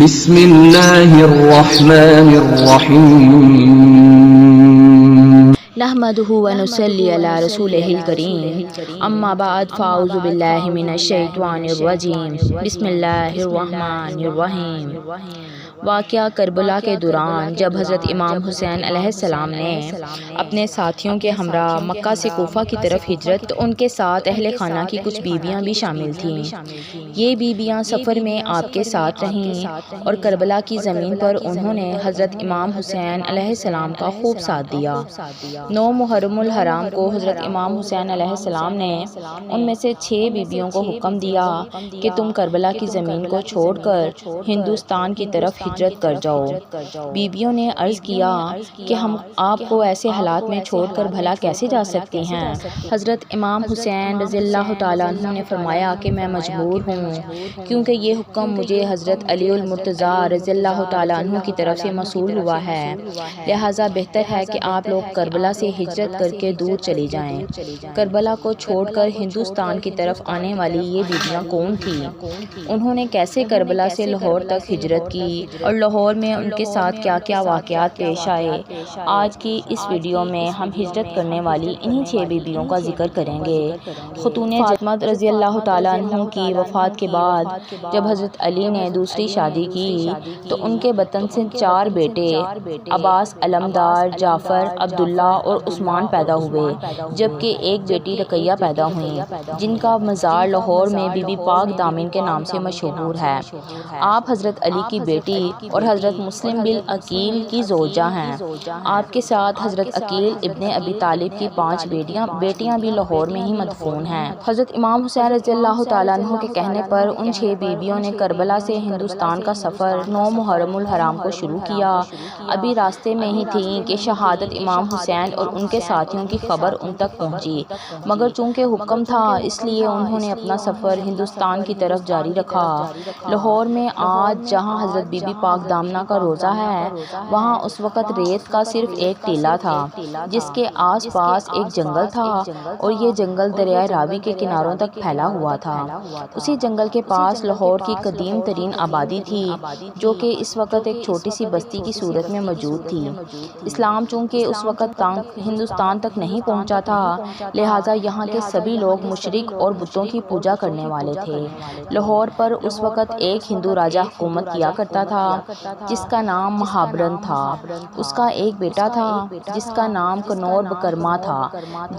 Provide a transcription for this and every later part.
بسم اللہ الرحمن الرحیم نحمده ونصلي على رسوله الكريم اما بعد فاعوذ باللہ من الشیطان الرجیم بسم اللہ الرحمن الرحیم۔ واقعہ کربلا کے دوران جب حضرت امام حسین علیہ السلام نے اپنے ساتھیوں کے ہمراہ مکہ سے کوفہ کی طرف ہجرت تو ان کے ساتھ اہل خانہ کی کچھ بیویاں بھی شامل تھیں۔ یہ بیویاں سفر میں آپ کے ساتھ رہیں اور کربلا کی زمین پر انہوں نے حضرت امام حسین علیہ السلام کا خوب ساتھ دیا۔ 9 محرم الحرام کو حضرت امام حسین علیہ السلام نے ان میں سے 6 بیویوں کو حکم دیا کہ تم کربلا کی زمین کو چھوڑ کر ہندوستان کی طرف ہجرت کر جاؤ۔ بیویوں نے عرض کیا کہ ہم آپ کو ایسے حالات میں چھوڑ کر بھلا کیسے جا سکتی ہیں؟ حضرت امام حسین رضی اللہ تعالیٰ عنہ نے فرمایا کہ میں مجبور ہوں، کیونکہ یہ حکم مجھے حضرت علی المرتضیٰ رضی اللہ تعالیٰ عنہ کی طرف سے موصول ہوا ہے، لہٰذا بہتر ہے کہ آپ لوگ کربلا سے ہجرت کر کے دور چلی جائیں۔ کربلا کو چھوڑ کر ہندوستان کی طرف آنے والی یہ بیویاں کون تھیں؟ انہوں نے کیسے کربلا سے لاہور تک ہجرت کی اور لاہور میں ان کے ساتھ کیا کیا واقعات پیش آئے؟ آج کی اس ویڈیو میں ہم ہجرت کرنے والی انہی 6 بیویوں کا ذکر کریں گے۔ خاتون فاطمہ رضی اللہ تعالیٰ عنہ کی وفات کے بعد جب حضرت علی نے دوسری شادی کی تو ان کے بطن سے 4 بیٹے عباس، علمدار، جعفر، عبداللہ اور عثمان پیدا ہوئے، جبکہ ایک بیٹی رقیہ پیدا ہوئیں جن کا مزار لاہور میں بی بی پاک دامن کے نام سے مشہور ہے۔ آپ حضرت علی کی بیٹی اور حضرت مسلم بن عقیل کی زوجہ ہیں۔ آپ کے ساتھ حضرت عقیل ابن ابی طالب کی 5 بیٹیاں بھی لاہور میں ہی مدفون ہیں۔ حضرت امام حسین رضی اللہ تعالیٰ عنہ کے کہنے پر ان 6 بیویوں نے کربلا سے ہندوستان کا سفر 9 محرم الحرام کو شروع کیا۔ ابھی راستے میں ہی تھیں کہ شہادت امام حسین اور ان کے ساتھیوں کی خبر ان تک پہنچی، مگر چونکہ حکم تھا اس لیے انہوں نے اپنا سفر ہندوستان کی طرف جاری رکھا۔ لاہور میں آج جہاں حضرت بی بی پاک دامنہ کا روضہ ہے، وہاں اس وقت ریت کا صرف ایک ٹیلہ تھا جس کے آس پاس ایک جنگل تھا اور یہ جنگل دریائے راوی کے کناروں تک پھیلا ہوا تھا۔ اسی جنگل کے پاس لاہور کی قدیم ترین آبادی تھی جو کہ اس وقت ایک چھوٹی سی بستی کی صورت میں موجود تھی۔ اسلام چونکہ اس وقت ہندوستان تک نہیں پہنچا تھا، لہٰذا یہاں کے سبھی لوگ مشرک اور بتوں کی پوجا کرنے والے تھے۔ لاہور پر اس وقت ایک ہندو راجہ حکومت کیا کرتا تھا جس کا نام مہابرن تھا۔ اس کا ایک بیٹا تھا جس کا نام کنور بکرما تھا۔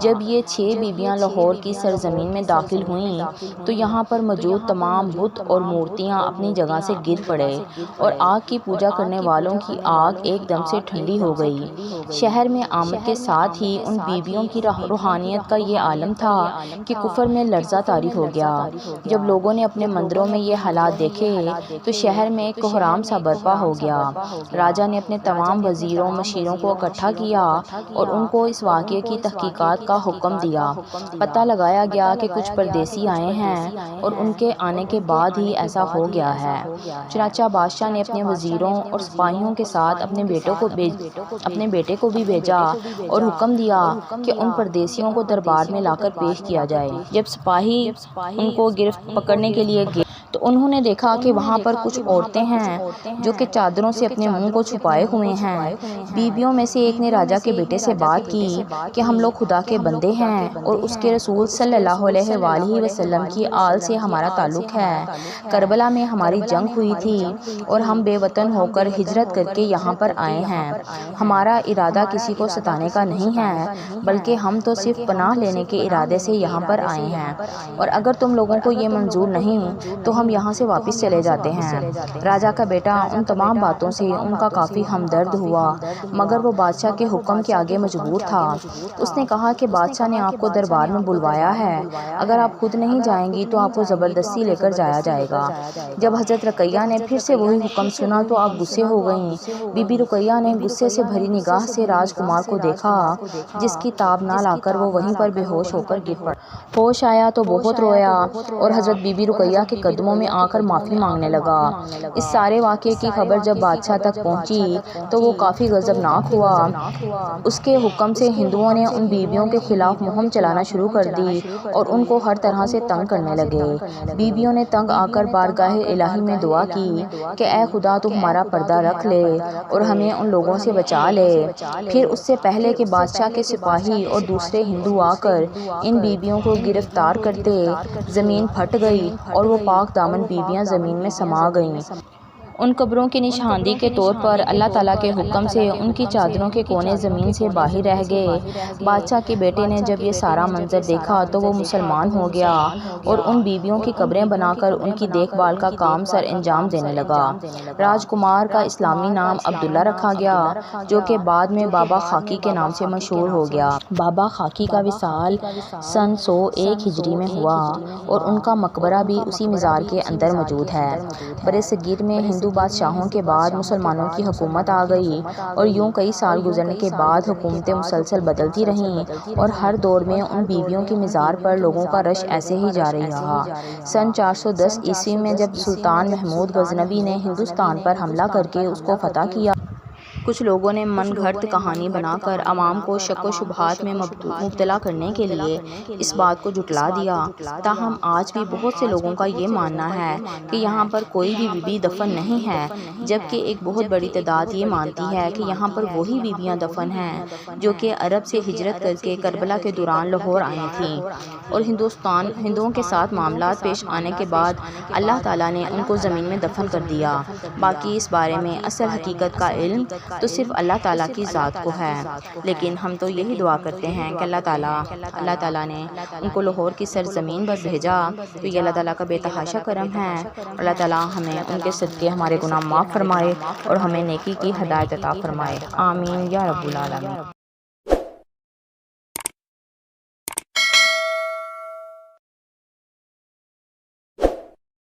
جب یہ 6 بیویاں لاہور کی سرزمین میں داخل ہوئیں تو یہاں پر موجود تمام بت اور مورتیاں اپنی جگہ سے گر پڑے اور آگ کی پوجا کرنے والوں کی آگ ایک دم سے ٹھنڈی ہو گئی۔ شہر میں آمد کے ساتھ ہی ان بیویوں کی روحانیت کا یہ عالم تھا کہ کفر میں لرزہ طاری ہو گیا۔ جب لوگوں نے اپنے مندروں میں یہ حالات دیکھے تو شہر میں ایک کوہرام سا برپا ہو گیا۔ راجہ نے اپنے تمام وزیروں مشیروں کو اکٹھا کیا اور ان کو اس واقعے کی تحقیقات کا حکم دیا۔ پتہ لگایا گیا کہ کچھ پردیسی آئے ہیں اور ان کے آنے کے بعد ہی ایسا ہو گیا ہے۔ چنانچہ بادشاہ نے اپنے وزیروں اور سپاہیوں کے ساتھ اپنے بیٹے کو بھی بھیجا اور حکم دیا کہ ان پردیسیوں کو دربار میں لا کر پیش کیا جائے۔ جب سپاہی ان کو پکڑنے کے لیے گئے تو انہوں نے دیکھا کہ وہاں پر کچھ عورتیں ہیں جو کہ چادروں سے اپنے منہ کو چھپائے ہوئے ہیں۔ بیویوں میں سے ایک نے راجہ کے بیٹے سے بات کی کہ ہم لوگ خدا کے بندے ہیں اور اس کے رسول صلی اللہ علیہ وآلہ وسلم کی آل سے ہمارا تعلق ہے۔ کربلا میں ہماری جنگ ہوئی تھی اور ہم بے وطن ہو کر ہجرت کر کے یہاں پر آئے ہیں۔ ہمارا ارادہ کسی کو ستانے کا نہیں ہے، بلکہ ہم تو صرف پناہ لینے کے ارادے سے یہاں پر آئے ہیں، اور اگر تم لوگوں کو یہ منظور نہیں تو ہم یہاں سے واپس چلے جاتے ہیں۔ راجہ کا بیٹا ان تمام باتوں سے ان کا کافی ہمدرد ہوا، مگر وہ بادشاہ کے حکم کے آگے مجبور تھا۔ اس نے کہا کہ بادشاہ نے آپ کو دربار میں بلوایا ہے، اگر آپ خود نہیں جائیں گی تو آپ کو زبردستی لے کر جایا جائے گا۔ جب حضرت رقیہ نے پھر سے وہی حکم سنا تو آپ غصے ہو گئیں۔ بی بی رقیہ نے غصے سے بھری نگاہ سے راجکمار کو دیکھا جس کی تاب نہ لا کر وہ وہیں پر بے ہوش ہو کر گر پڑا۔ ہوش آیا تو بہت رویا اور حضرت بی بی رقیہ کے قدموں قدموں میں آ کر معافی مانگنے لگا۔ اس سارے واقعے کی خبر جب بادشاہ تک پہنچی تو وہ کافی غضبناک ہوا۔ اس کے حکم سے ہندوؤں نے ان بیویوں کے خلاف مہم چلانا شروع کر دی اور ان کو ہر طرح سے تنگ کرنے لگے۔ بیویوں نے تنگ آ کر بارگاہ الہی میں دعا کی کہ اے خدا تو ہمارا پردہ رکھ لے اور ہمیں ان لوگوں سے بچا لے۔ پھر اس سے پہلے کہ بادشاہ کے سپاہی اور دوسرے ہندو آ کر ان بیویوں کو گرفتار کرتے، زمین پھٹ گئی اور وہ پاک دامن بیویاں زمین میں سما گئیں۔ ان قبروں کی نشاندہی کے طور پر اللہ تعالیٰ کے حکم سے ان کی چادروں کے کونے زمین سے باہر رہ گئے۔ بادشاہ کے بیٹے نے جب یہ سارا منظر دیکھا تو وہ مسلمان ہو گیا اور ان بیویوں کی قبریں بنا کر ان کی دیکھ بھال کا کام سر انجام دینے لگا۔ راجکمار کا اسلامی نام عبداللہ رکھا گیا، جو کہ بعد میں بابا خاکی کے نام سے مشہور ہو گیا۔ بابا خاکی کا وصال سن 101 ہجری میں ہوا اور ان کا مقبرہ بھی اسی مزار کے اندر موجود ہے۔ برصغیر میں ہندو بادشاہوں کے بعد مسلمانوں کی حکومت آ گئی اور یوں کئی سال گزرنے کے بعد حکومتیں مسلسل بدلتی رہیں اور ہر دور میں ان بیویوں کے مزار پر لوگوں کا رش ایسے ہی جاری رہا۔ سن 410 عیسوی میں جب سلطان محمود غزنوی نے ہندوستان پر حملہ کر کے اس کو فتح کیا، کچھ لوگوں نے من گھڑت کہانی بنا کر عوام کو شک و شبہات میں مبتلا کرنے کے لیے اس بات کو جھٹلا دیا۔ تاہم آج بھی بہت سے لوگوں کا یہ ماننا ہے کہ یہاں پر کوئی بھی بیوی دفن نہیں ہے، جبکہ ایک بہت بڑی تعداد یہ مانتی ہے کہ یہاں پر وہی بیویاں دفن ہیں جو کہ عرب سے ہجرت کر کے کربلا کے دوران لاہور آئی تھیں اور ہندوؤں کے ساتھ معاملات پیش آنے کے بعد اللہ تعالیٰ نے ان کو زمین میں دفن کر دیا۔ باقی اس بارے میں اصل حقیقت کا علم تو صرف اللہ تعالیٰ کی ذات کو ہے، لیکن ہم تو یہی دعا کرتے ہیں کہ اللہ تعالیٰ نے ان کو لاہور کی سرزمین پر بھیجا تو یہ اللہ تعالیٰ کا بے تحاشا کرم ہے۔ اللہ تعالیٰ ہمیں ان کے صدقے ہمارے گناہ معاف فرمائے اور ہمیں نیکی کی ہدایت عطا فرمائے، آمین یا رب العالمین۔